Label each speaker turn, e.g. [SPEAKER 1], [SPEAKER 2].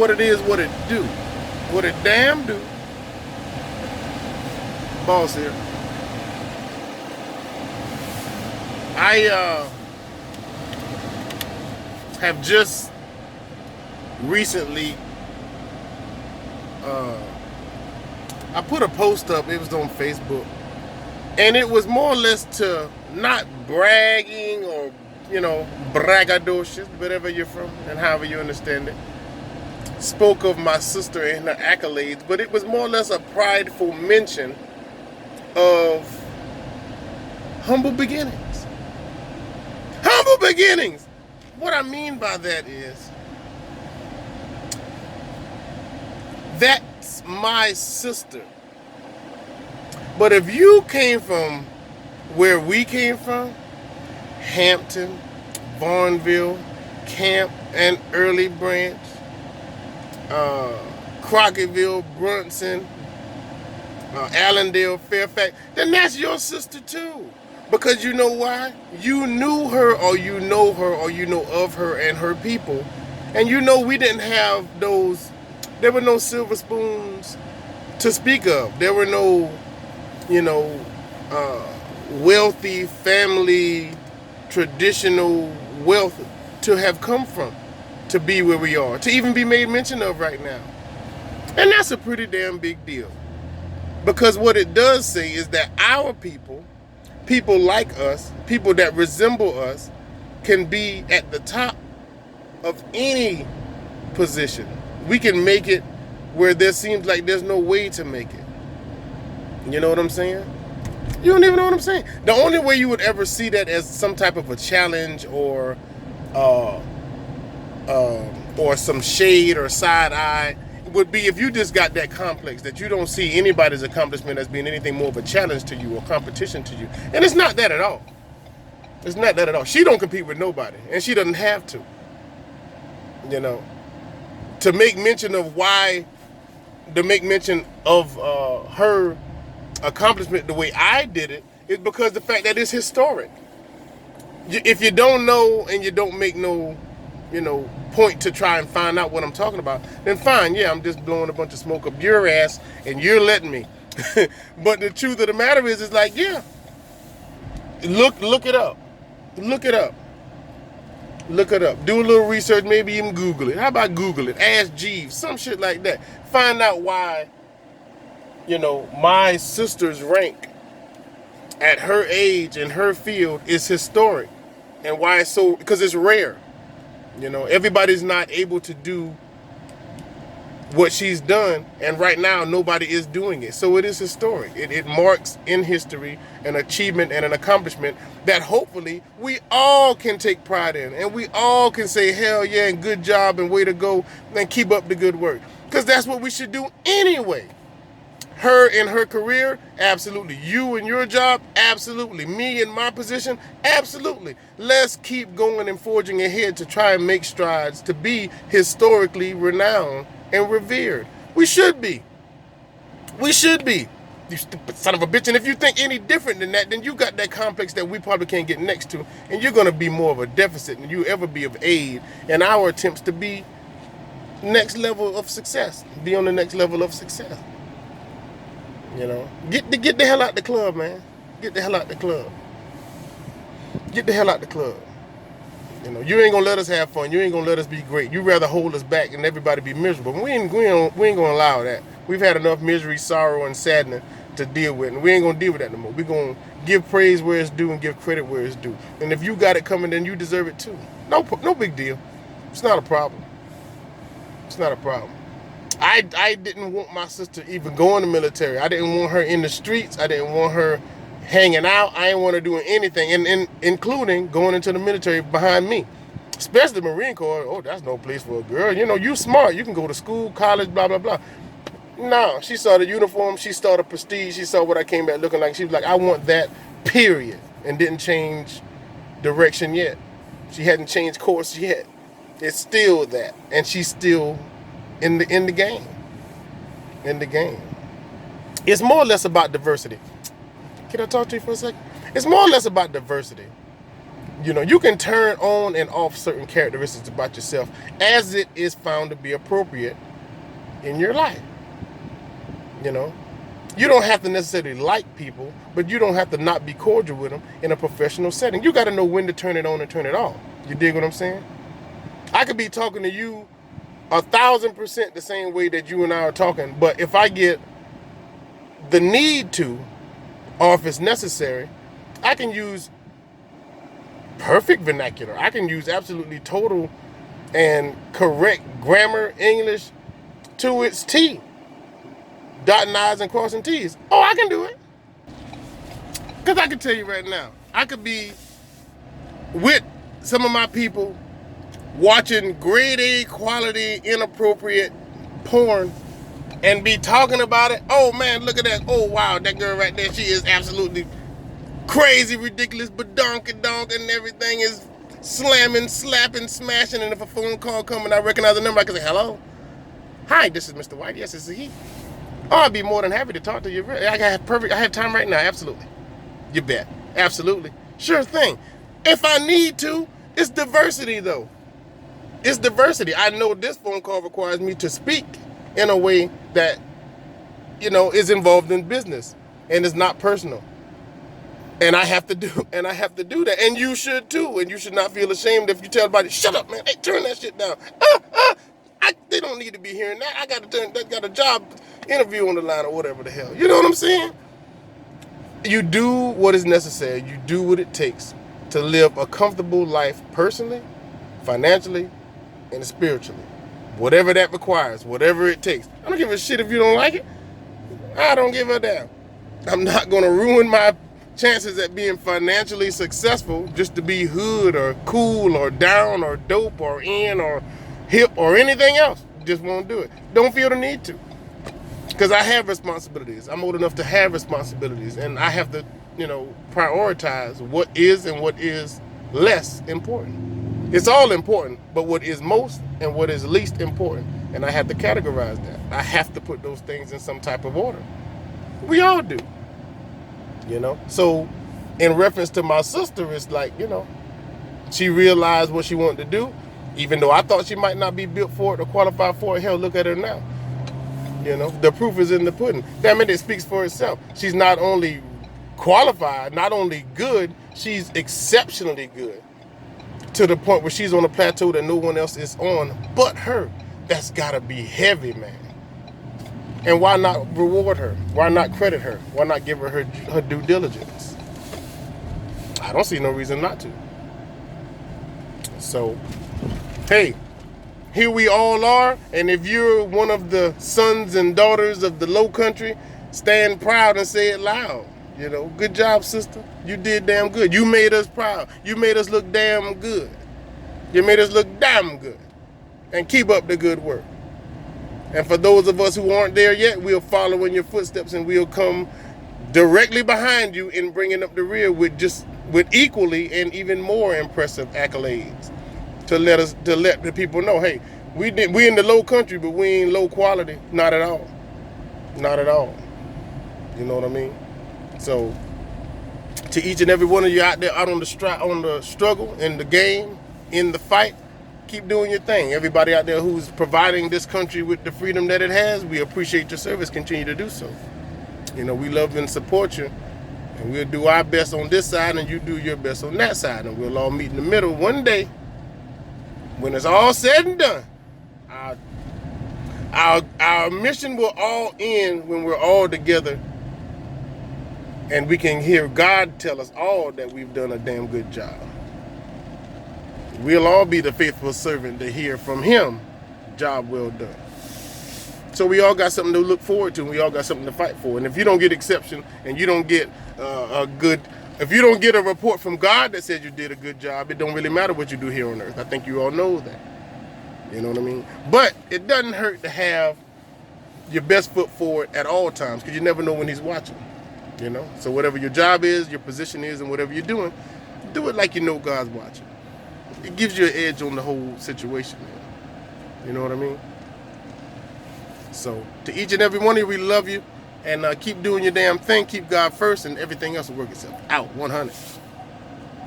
[SPEAKER 1] what it is, what it do. What it damn do. Boss here. I have just recently I put a post up, it was on Facebook, and it was more or less to not bragging or, braggadocious, whatever you're from and however you understand it. Spoke of my sister and her accolades, but it was more or less a prideful mention of humble beginnings. Humble beginnings! What I mean by that is, that's my sister. But if you came from where we came from, Hampton, Barnville, Camp and Early Branch, Crocketville, Brunson, Allendale, Fairfax, then that's your sister too. Because you know why? You knew her, or you know her, or you know of her and her people. And we didn't have those, there were no silver spoons to speak of. There were no, wealthy family, traditional wealth to have come from, to be where we are, to even be made mention of right now. And that's a pretty damn big deal. Because what it does say is that our people like us, people that resemble us, can be at the top of any position. We can make it where there seems like there's no way to make it. You know what I'm saying? You don't even know what I'm saying. The only way you would ever see that as some type of a challenge or some shade or side eye would be if you just got that complex that you don't see anybody's accomplishment as being anything more of a challenge to you or competition to you. And it's not that at all. It's not that at all. She don't compete with nobody, and she doesn't have to. To make mention of her accomplishment the way I did it is because the fact that it's historic. If you don't know and you don't make no, point to try and find out what I'm talking about, then fine, yeah, I'm just blowing a bunch of smoke up your ass and you're letting me. But the truth of the matter is like, yeah, look it up. Look it up. Look it up. Do a little research, maybe even Google it. How about Google it? Ask Jeeves, some shit like that. Find out why, my sister's rank at her age and her field is historic. And why it's so, because it's rare. Everybody's not able to do what she's done, and right now nobody is doing it. So it is historic. It marks in history an achievement and an accomplishment that hopefully we all can take pride in, and we all can say hell yeah and good job and way to go and keep up the good work, because that's what we should do anyway. Her in her career, absolutely. You in your job, absolutely. Me in my position, absolutely. Let's keep going and forging ahead to try and make strides to be historically renowned and revered. We should be. We should be. You stupid son of a bitch. And if you think any different than that, then you got that complex that we probably can't get next to, and you're going to be more of a deficit than you ever be of aid in our attempts to be next level of success. Be on the next level of success. Get the hell out the club, man. Get the hell out the club. Get the hell out the club. You ain't gonna let us have fun. You ain't gonna let us be great. You rather hold us back and everybody be miserable. We ain't gonna allow that. We've had enough misery, sorrow, and sadness to deal with, and we ain't gonna deal with that no more. We're gonna give praise where it's due and give credit where it's due. And if you got it coming, then you deserve it too. No big deal. It's not a problem. It's not a problem. I didn't want my sister even going to the military. I didn't want her in the streets. I didn't want her hanging out. I didn't want her doing anything, and including going into the military behind me. Especially the Marine Corps. Oh, that's no place for a girl. You smart. You can go to school, college, blah, blah, blah. No, she saw the uniform. She saw the prestige. She saw what I came back looking like. She was like, I want that, period. And didn't change direction yet. She hadn't changed course yet. It's still that. And she's still in the game. In the game. It's more or less about diversity. Can I talk to you for a second? It's more or less about diversity. You know, you can turn on and off certain characteristics about yourself as it is found to be appropriate in your life. You know, you don't have to necessarily like people, but you don't have to not be cordial with them in a professional setting. You got to know when to turn it on and turn it off. You dig what I'm saying? I could be talking to you 1,000% the same way that you and I are talking, but if I get the need to, or if it's necessary, I can use perfect vernacular. I can use absolutely total and correct grammar, English to its T. Dotting I's and crossing T's. Oh, I can do it. Because I can tell you right now, I could be with some of my people watching grade A quality, inappropriate porn and be talking about it. Oh man, look at that. Oh wow, that girl right there, she is absolutely crazy, ridiculous, but donk and everything is slamming, slapping, smashing. And if a phone call comes and I recognize the number, I can say, hello? Hi, this is Mr. White. Yes, this is he. Oh, I'd be more than happy to talk to you. I have time right now. Absolutely. You bet. Absolutely. Sure thing. If I need to, it's diversity though. It's diversity. I know this phone call requires me to speak in a way that, you know, is involved in business and is not personal. And I have to do that. And you should too. And you should not feel ashamed if you tell everybody, shut up, man. Hey, turn that shit down. They don't need to be hearing that. I got a job interview on the line or whatever the hell. You know what I'm saying? You do what is necessary. You do what it takes to live a comfortable life personally, financially, and spiritually. Whatever that requires, whatever it takes. I don't give a shit if you don't like it. I don't give a damn. I'm not going to ruin my chances at being financially successful just to be hood or cool or down or dope or in or hip or anything else. Just won't do it. Don't feel the need to. Because I have responsibilities. I'm old enough to have responsibilities. And I have to, you know, prioritize what is and what is less important. It's all important, but what is most and what is least important. And I have to categorize that. I have to put those things in some type of order. We all do. You know? So in reference to my sister, it's like, you know, she realized what she wanted to do. Even though I thought she might not be built for it or qualified for it, hell, look at her now. You know, the proof is in the pudding. Damn it, it speaks for itself. She's not only qualified, not only good, she's exceptionally good. To the point where she's on a plateau that no one else is on but her. That's gotta be heavy, man. And why not reward her? Why not credit her? Why not give her her due diligence? I don't see no reason not to. So, hey, here we all are, and if you're one of the sons and daughters of the Low Country, stand proud and say it loud. You know, good job, sister. You did damn good. You made us proud. You made us look damn good. You made us look damn good. And keep up the good work. And for those of us who aren't there yet, we'll follow in your footsteps and we'll come directly behind you in bringing up the rear with equally and even more impressive accolades. To let the people know, hey, we in the Low Country, but we ain't low quality. Not at all. Not at all. You know what I mean? So, to each and every one of you out there, out on the struggle, in the game, in the fight, keep doing your thing. Everybody out there who's providing this country with the freedom that it has, we appreciate your service. Continue to do so. You know, we love and support you, and we'll do our best on this side, and you do your best on that side, and we'll all meet in the middle one day. When it's all said and done, our mission will all end when we're all together and we can hear God tell us all that we've done a damn good job. We'll all be the faithful servant to hear from him, job well done. So we all got something to look forward to, and we all got something to fight for. And if you don't get exception and you don't get if you don't get a report from God that says you did a good job, it don't really matter what you do here on earth. I think you all know that. You know what I mean? But it doesn't hurt to have your best foot forward at all times, because you never know when he's watching. You know? So whatever your job is, your position is, and whatever you're doing, do it like you know God's watching. It gives you an edge on the whole situation, man. You know what I mean? So to each and every one of you, we love you. And keep doing your damn thing. Keep God first, and everything else will work itself out. 100.